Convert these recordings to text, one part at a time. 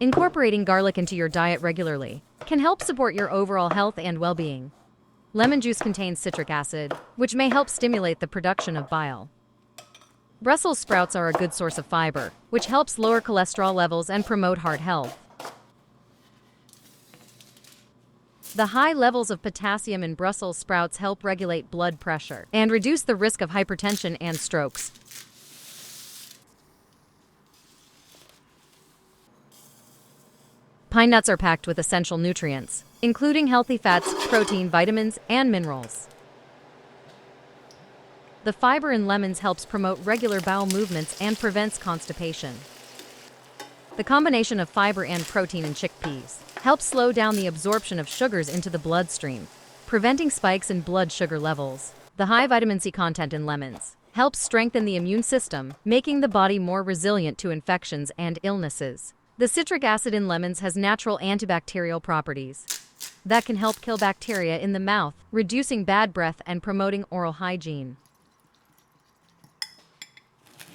Incorporating garlic into your diet regularly can help support your overall health and well-being. Lemon juice contains citric acid, which may help stimulate the production of bile. Brussels sprouts are a good source of fiber, which helps lower cholesterol levels and promote heart health. The high levels of potassium in Brussels sprouts help regulate blood pressure and reduce the risk of hypertension and strokes. Pine nuts are packed with essential nutrients, including healthy fats, protein, vitamins, and minerals. The fiber in lemons helps promote regular bowel movements and prevents constipation. The combination of fiber and protein in chickpeas helps slow down the absorption of sugars into the bloodstream, preventing spikes in blood sugar levels. The high vitamin C content in lemons helps strengthen the immune system, making the body more resilient to infections and illnesses. The citric acid in lemons has natural antibacterial properties that can help kill bacteria in the mouth, reducing bad breath and promoting oral hygiene.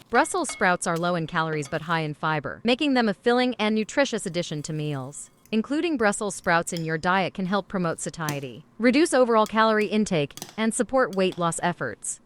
Brussels sprouts are low in calories but high in fiber, making them a filling and nutritious addition to meals. Including Brussels sprouts in your diet can help promote satiety, reduce overall calorie intake, and support weight loss efforts.